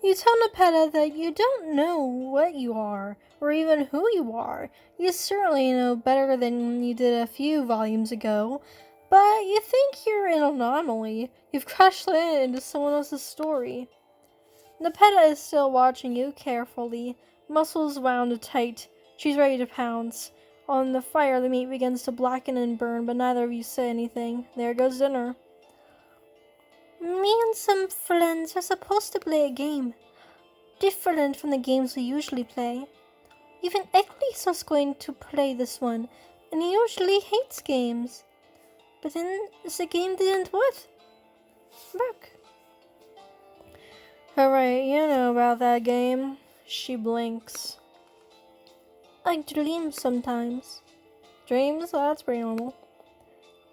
You tell Nepeta that you don't know what you are, or even who you are. You certainly know better than you did a few volumes ago, but you think you're an anomaly. You've crashed landed into someone else's story. Nepeta is still watching you carefully, muscles wound tight. She's ready to pounce. On the fire, the meat begins to blacken and burn, but neither of you say anything. There goes dinner. Me and some friends are supposed to play a game. Different from the games we usually play. Even Eccles was going to play this one, and he usually hates games. But then the game didn't what? Work. Alright, you know about that game. She blinks. I dream sometimes. Dreams? Well, that's pretty normal.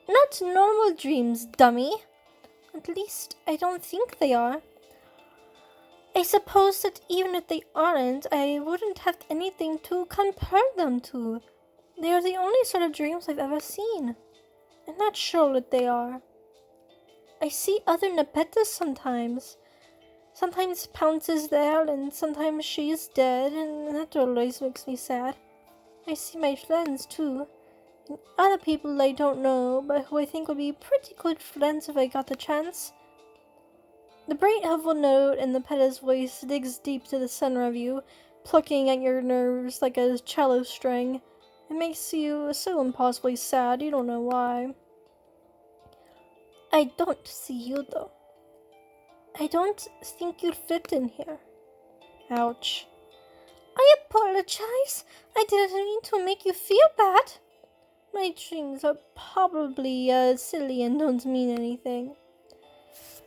Not normal dreams, dummy. At least, I don't think they are. I suppose that even if they aren't, I wouldn't have anything to compare them to. They are the only sort of dreams I've ever seen. I'm not sure what they are. I see other Nepetas sometimes. Sometimes Pounce is there, and sometimes she is dead, and that always makes me sad. I see my friends, too. And other people I don't know, but who I think would be pretty good friends if I got the chance. The bright, helpful note in Nepeta's voice digs deep to the center of you, plucking at your nerves like a cello string. It makes you so impossibly sad, you don't know why. I don't see you, though. I don't think you'd fit in here. Ouch. I apologize. I didn't mean to make you feel bad. My dreams are probably silly and don't mean anything.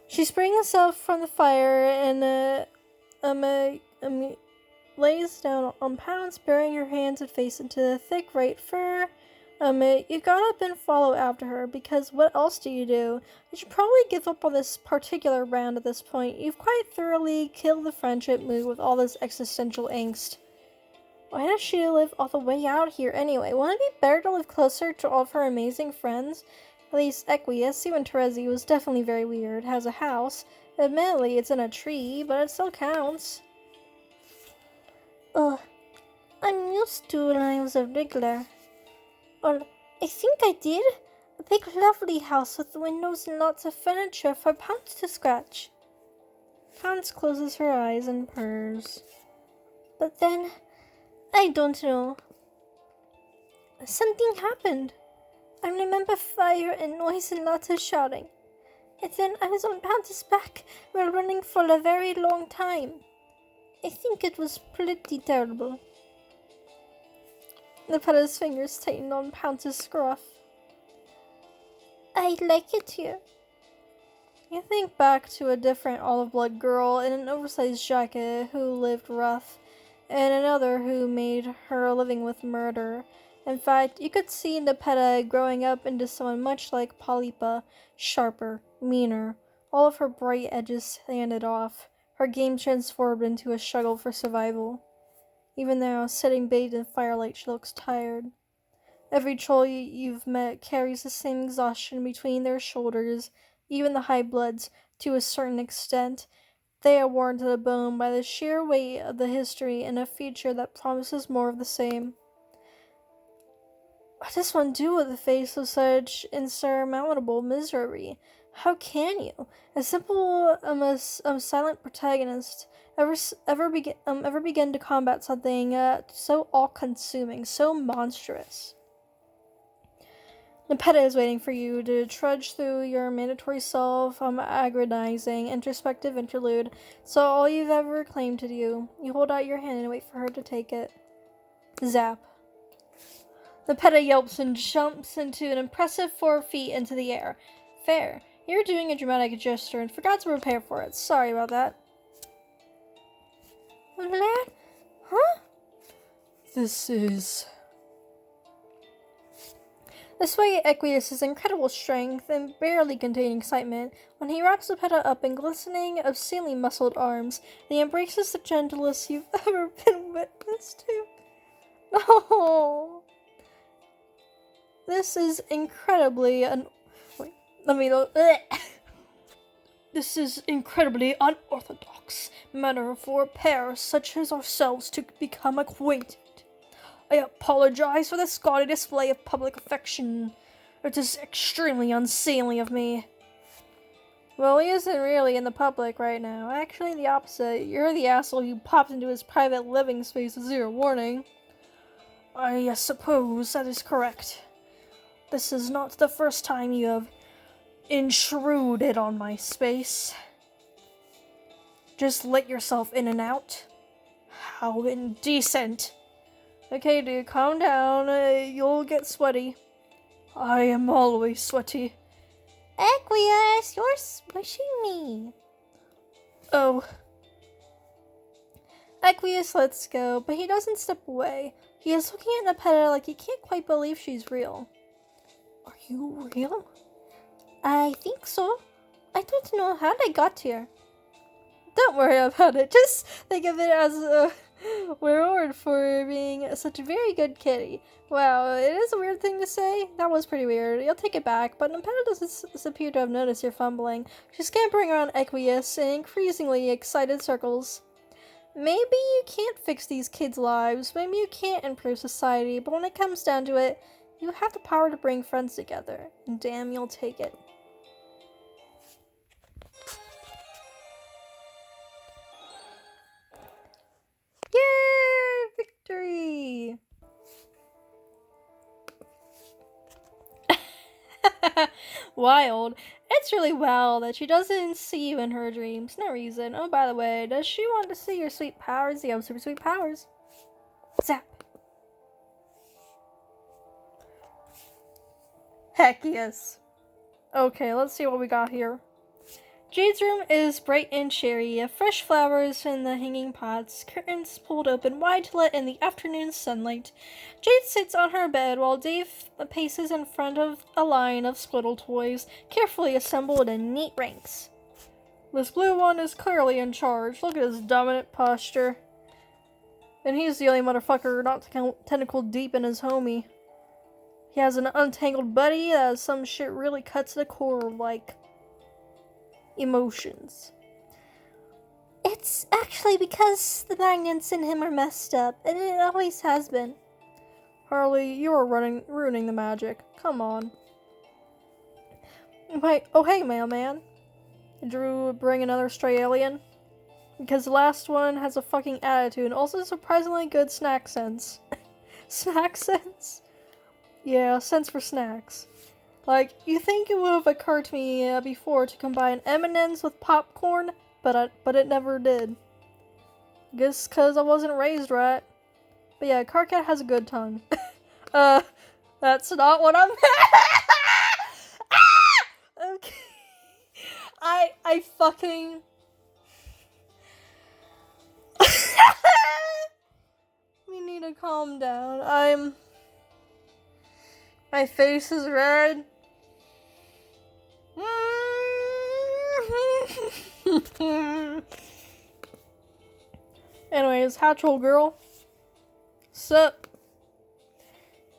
She springs up from the fire and lays down on Pounce, burying her hands and face into the thick right fur. You got up and follow after her, because what else do you do? You should probably give up on this particular round at this point. You've quite thoroughly killed the friendship mood with all this existential angst. Why does she live all the way out here anyway? Wouldn't it be better to live closer to all of her amazing friends? At least Equius, even Terezi, was definitely very weird. Has a house. Admittedly, it's in a tree, but it still counts. Ugh. I'm used to when I was a regular. Or, I think I did. A big lovely house with windows and lots of furniture for Pounce to scratch. Pounce closes her eyes and purrs. But then, I don't know. Something happened. I remember fire and noise and lots of shouting. And then I was on Pounce's back while running for a very long time. I think it was pretty terrible. Nepeta's fingers tightened on Pounce's scruff. I like it here. You think back to a different olive-blood girl in an oversized jacket who lived rough, and another who made her a living with murder. In fact, you could see Nepeta growing up into someone much like Polypa, sharper, meaner, all of her bright edges sanded off, her game transformed into a struggle for survival. Even now, sitting bathed in firelight, she looks tired. Every troll you've met carries the same exhaustion between their shoulders, even the high bloods, to a certain extent. They are worn to the bone by the sheer weight of the history and a future that promises more of the same. What does one do with a face of such insurmountable misery? How can you, a simple, silent protagonist, ever begin to combat something so all-consuming, so monstrous? Nepeta is waiting for you to trudge through your mandatory self-aggrandizing, introspective interlude. So all you've ever claimed to do. You hold out your hand and wait for her to take it. Zap. Nepeta yelps and jumps into an impressive 4 feet into the air. Fair. You were doing a dramatic gesture and forgot to prepare for it. Sorry about that. Huh? This way Equius' incredible strength and barely contained excitement when he wraps Nepeta up in glistening, obscenely muscled arms, and he embraces the gentlest you've ever been witness to. Oh, this is incredibly This This is incredibly unorthodox manner for a pair such as ourselves to become acquainted. I apologize for this gaudy display of public affection. It is extremely unseemly of me. Well, he isn't really in the public right now. Actually, the opposite. You're the asshole who popped into his private living space with zero warning. I suppose that is correct. This is not the first time you have intruded on my space. Just let yourself in and out. How indecent. Okay, dude, calm down. You'll get sweaty. I am always sweaty. Aqueous, you're squishing me. Oh. Aqueous lets go, but he doesn't step away. He is looking at Nepeta like he can't quite believe she's real. Are you real? I think so. I don't know how they got here. Don't worry about it. Just think of it as a reward for being such a very good kitty. Wow, it is a weird thing to say. That was pretty weird. You'll take it back, but Nepeta doesn't appear to have noticed your fumbling. She's scampering around Aqueous in increasingly excited circles. Maybe you can't fix these kids' lives. Maybe you can't improve society, but when it comes down to it, you have the power to bring friends together. And damn, you'll take it. Yay! Victory! Wild. It's really wild that she doesn't see you in her dreams. No reason. Oh, by the way, does she want to see your sweet powers? You have super sweet powers. Zap. Heck yes. Okay, let's see what we got here. Jade's room is bright and cheery, fresh flowers in the hanging pots, curtains pulled open wide to let in the afternoon sunlight. Jade sits on her bed while Dave paces in front of a line of Squirtle toys, carefully assembled in neat ranks. This blue one is clearly in charge. Look at his dominant posture. And he's the only motherfucker not tentacle deep in his homie. He has an untangled buddy that has some shit really cut to the core, like emotions. It's actually because the magnets in him are messed up, and it always has been. Harley, you are ruining the magic. Come on. Wait, oh hey, mailman. Did you bring another stray alien? Because the last one has a fucking attitude and also surprisingly good snack sense. Snack sense? Yeah, sense for snacks. Like, you think it would have occurred to me before to combine M&Ms with popcorn, but it never did. Guess because I wasn't raised right. But yeah, Carcat has a good tongue. That's not what I'm... Okay. I fucking... We need to calm down. My face is red. Anyways, Hatchel girl. Sup?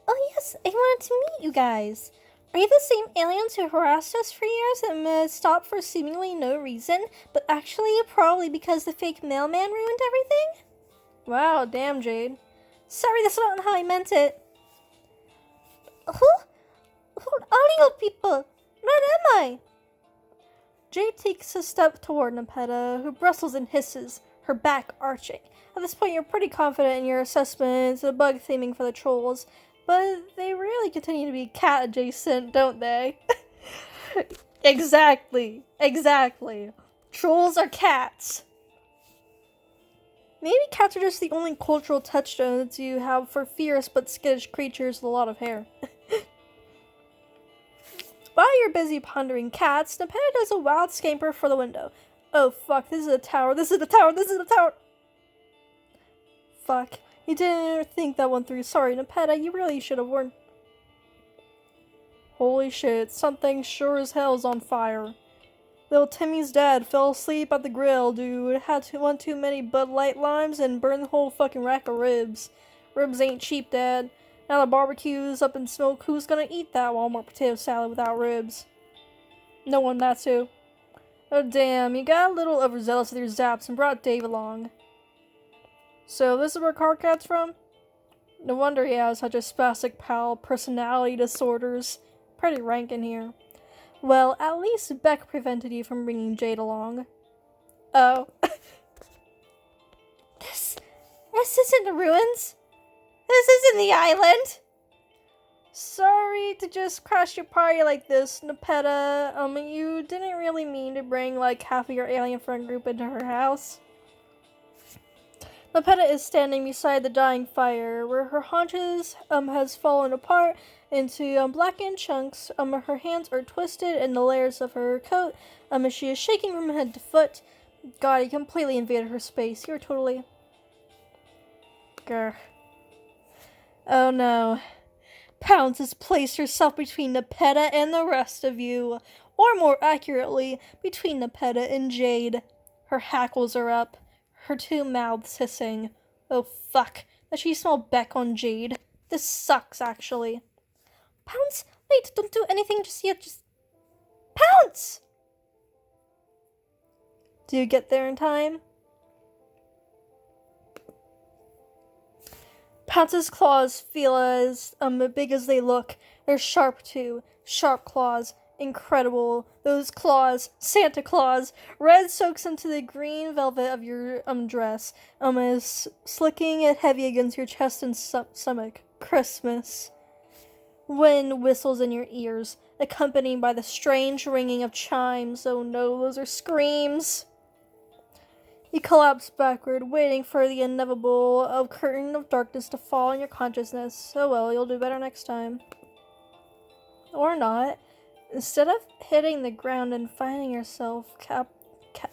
Oh yes, I wanted to meet you guys. Are you the same aliens who harassed us for years and stopped for seemingly no reason, but actually probably because the fake mailman ruined everything? Wow, damn, Jade. Sorry, that's not how I meant it. Who are you people? Where am I? Jade takes a step toward Nepeta, who bristles and hisses, her back arching. At this point, you're pretty confident in your assessments of bug theming for the trolls, but they really continue to be cat adjacent, don't they? Exactly. Trolls are cats. Maybe cats are just the only cultural touchstones you have for fierce but skittish creatures with a lot of hair. While you're busy pondering cats, Nepeta does a wild scamper for the window. Oh fuck, this is a tower. Fuck, you didn't think that one through. Sorry, Nepeta, you really should have warned. Holy shit, something sure as hell's on fire. Little Timmy's dad fell asleep at the grill, dude. Had one too many Bud Light limes and burned the whole fucking rack of ribs. Ribs ain't cheap, Dad. Now the barbecue's up in smoke. Who's gonna eat that Walmart potato salad without ribs? No one, that's who. Oh damn, you got a little overzealous with your zaps and brought Dave along. So this is where Carcat's from? No wonder he has such a spastic pal, personality disorders. Pretty rank in here. Well, at least Beck prevented you from bringing Jade along. Oh. This isn't the ruins. This isn't the island. Sorry to just crash your party like this, Nepeta. You didn't really mean to bring, like, half of your alien friend group into her house. Nepeta is standing beside the dying fire, where her haunches, has fallen apart into, blackened chunks. Her hands are twisted in the layers of her coat. As she is shaking from head to foot. God, he completely invaded her space. You're totally... Grr. Oh no. Pounce has placed herself between Nepeta and the rest of you. Or more accurately, between Nepeta and Jade. Her hackles are up. Her two mouths hissing. Oh fuck. Does she smell Beck on Jade? This sucks, actually. Pounce, wait, don't do anything just yet. Just... Pounce! Do you get there in time? Pounce's claws feel as big as they look. They're sharp too. Sharp claws. Incredible. Those claws. Santa Claus. Red soaks into the green velvet of your dress. Is slicking it heavy against your chest and stomach. Christmas. Wind whistles in your ears, accompanied by the strange ringing of chimes. Oh no, those are screams. You collapse backward, waiting for the inevitable curtain of darkness to fall on your consciousness. Oh well, you'll do better next time. Or not. Instead of hitting the ground and finding yourself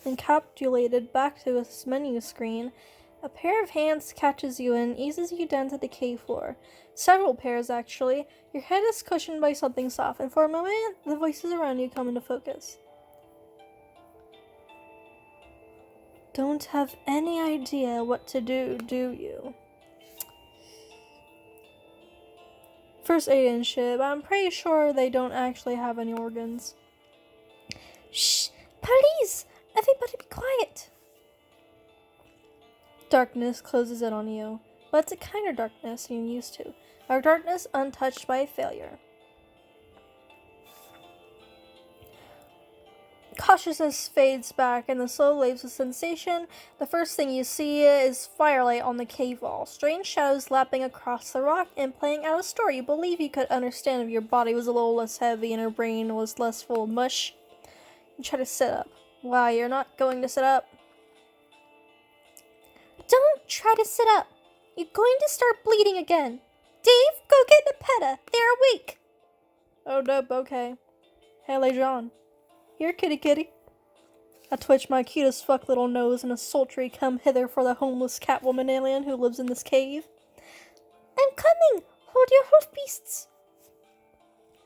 encapsulated back to a menu screen, a pair of hands catches you and eases you down to the cave floor. Several pairs, actually. Your head is cushioned by something soft, and for a moment, the voices around you come into focus. Don't have any idea what to do you? First aid and shit, but I'm pretty sure they don't actually have any organs. Shh! Please! Everybody be quiet! Darkness closes in on you, but it's a kind of darkness you're used to. A darkness untouched by failure. Cautiousness fades back, and the soul leaves with sensation. The first thing you see is firelight on the cave wall, strange shadows lapping across the rock and playing out a story you believe you could understand if your body was a little less heavy and your brain was less full of mush. You try to sit up. Why, you're not going to sit up? Don't try to sit up. You're going to start bleeding again. Dave, go get Nepeta. They're awake. Oh, nope, okay. Hey, Lejon. Here, kitty kitty. I twitch my cute as fuck little nose in a sultry come hither for the homeless catwoman alien who lives in this cave. I'm coming! Hold your hoof beasts!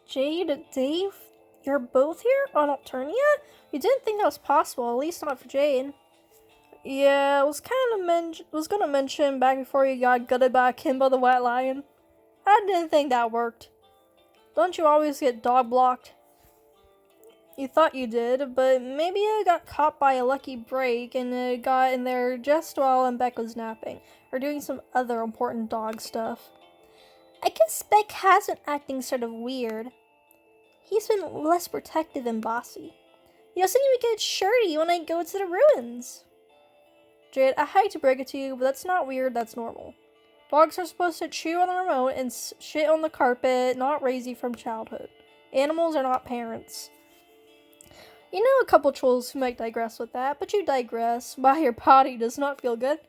Jade, Dave, you're both here on Alternia? You didn't think that was possible, at least not for Jade. Yeah, I was gonna mention back before you got gutted by Kimbo the White Lion. I didn't think that worked. Don't you always get dog blocked? You thought you did, but maybe you got caught by a lucky break and it got in there just while Beck was napping, or doing some other important dog stuff. I guess Beck has been acting sort of weird. He's been less protective and bossy. He doesn't even get shirty when I go to the ruins. Jade, I hate to break it to you, but that's not weird, that's normal. Dogs are supposed to chew on the remote and shit on the carpet, not raise you from childhood. Animals are not parents. You know a couple trolls who might digress with that, but you digress. Why your body does not feel good.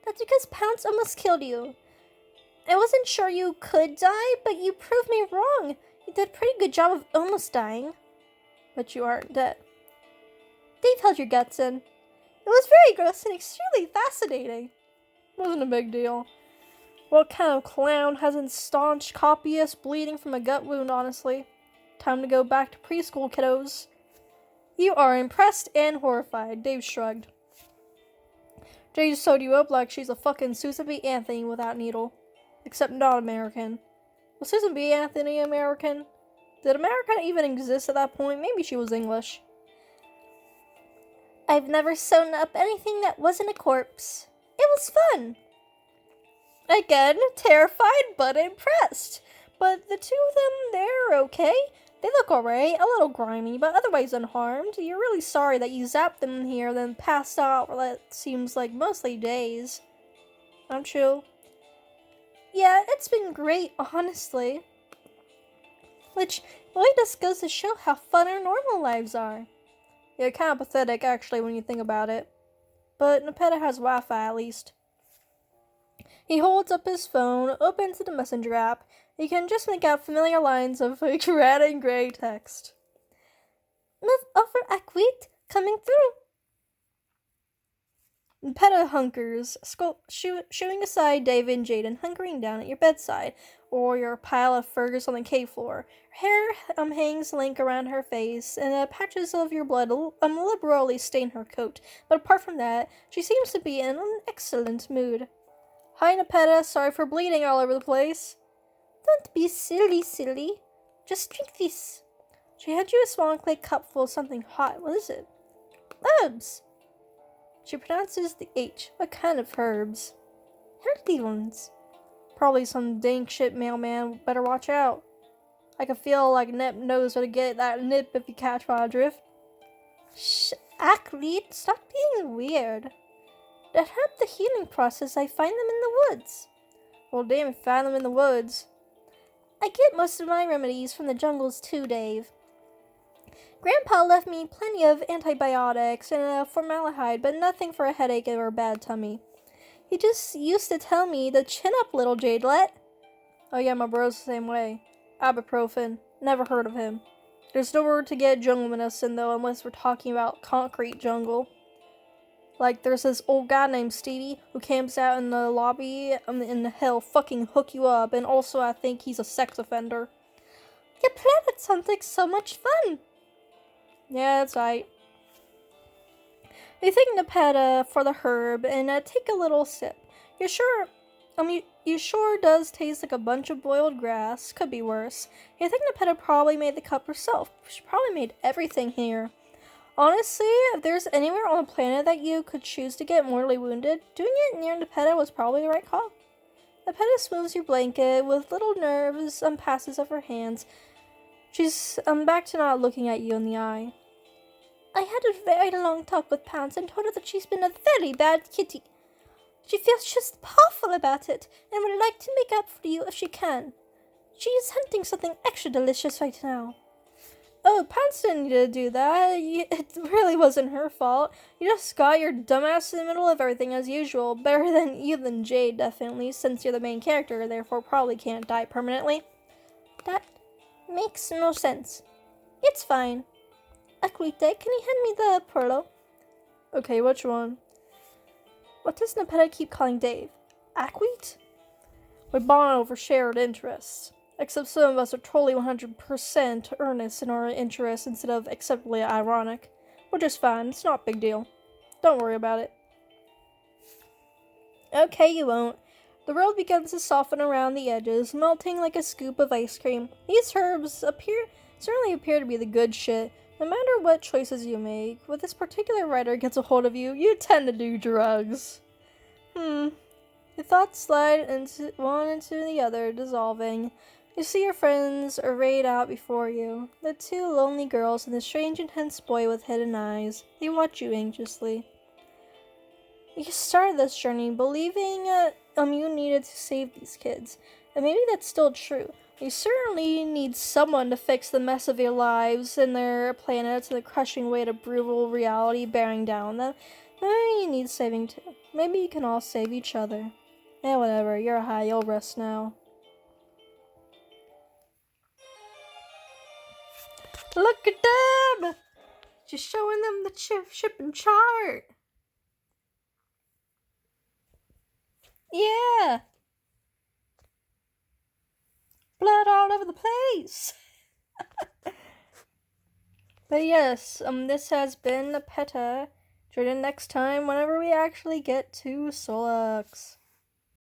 That's because Pounce almost killed you. I wasn't sure you could die, but you proved me wrong. You did a pretty good job of almost dying. But you aren't dead. Dave held your guts in. It was very gross and extremely fascinating. Wasn't a big deal. What kind of clown hasn't staunch copyist bleeding from a gut wound, honestly? Time to go back to preschool, kiddos. You are impressed and horrified, Dave shrugged. Jade sewed you up like she's a fucking Susan B. Anthony without needle. Except not American. Was Susan B. Anthony American? Did America even exist at that point? Maybe she was English. I've never sewn up anything that wasn't a corpse. It was fun. Again, terrified but impressed. But the two of them, they're okay. They look alright, a little grimy, but otherwise unharmed. You're really sorry that you zapped them here, then passed out for what seems like mostly days. Aren't you? Yeah, it's been great, honestly. Which really just goes to show how fun our normal lives are. Yeah, kind of pathetic, actually, when you think about it. But Nepeta has Wi-Fi, at least. He holds up his phone, opens the messenger app. You can just make out familiar lines of like red and gray text. Move over, Akwit, coming through. Nepeta hunkers, shooing aside David and Jaden hunkering down at your bedside, or your pile of furs on the cave floor. Her hair hangs limp around her face, and patches of your blood liberally stain her coat. But apart from that, she seems to be in an excellent mood. Hi, Nepeta. Sorry for bleeding all over the place. Don't be silly. Just drink this. She hands you a small clay cup full of something hot. What is it? Herbs. She pronounces the H. What kind of herbs? Healthy ones. Probably some dank shit mailman. Better watch out. I can feel like Nip knows where to get that nip if you catch my drift. Shh, Acklead, stop being weird. That helped the healing process. I find them in the woods. Well, damn, if you find them in the woods. I get most of my remedies from the jungles too, Dave. Grandpa left me plenty of antibiotics and formaldehyde, but nothing for a headache or a bad tummy. He just used to tell me to chin up, little Jadelet. Oh yeah, my bro's the same way. Ibuprofen. Never heard of him. There's nowhere to get jungle medicine, though, unless we're talking about concrete jungle. Like, there's this old guy named Stevie who camps out in the lobby in the hill, fucking hook you up, and also I think he's a sex offender. Your planet sounds like so much fun. Yeah, that's right. You thank Nepeta for the herb and take a little sip. You sure does taste like a bunch of boiled grass. Could be worse. You think Nepeta probably made the cup herself. She probably made everything here. Honestly, if there's anywhere on the planet that you could choose to get mortally wounded, doing it near Nepeta was probably the right call. Nepeta smooths your blanket with little nerves and passes of her hands. She's back to not looking at you in the eye. I had a very long talk with Pounce and told her that she's been a very bad kitty. She feels just awful about it and would like to make up for you if she can. She is hunting something extra delicious right now. Oh, Pounce didn't need to do that. It really wasn't her fault. You just got your dumbass in the middle of everything as usual. Better than you than Jade, definitely, since you're the main character, therefore probably can't die permanently. That makes no sense. It's fine. Akwite, can you hand me the Perlo? Okay, which one? What does Nepeta keep calling Dave? Akwite? We bond over shared interests. Except some of us are totally 100% earnest in our interests instead of acceptably ironic. Which is fine, it's not a big deal. Don't worry about it. Okay, you won't. The world begins to soften around the edges, melting like a scoop of ice cream. These herbs certainly appear to be the good shit. No matter what choices you make, when this particular writer gets a hold of you, you tend to do drugs. Your thoughts slide into one into the other, dissolving. You see your friends arrayed out before you. The two lonely girls and the strange, intense boy with hidden eyes. They watch you anxiously. You started this journey believing you needed to save these kids. And maybe that's still true. You certainly need someone to fix the mess of your lives and their planets and the crushing weight of brutal reality bearing down on them. Maybe you need saving too. Maybe you can all save each other. Whatever. You're high. You'll rest now. Look at them! Just showing them the shipping chart. Yeah! Blood all over the place! But yes, this has been Nepeta. Join in next time whenever we actually get to Solux.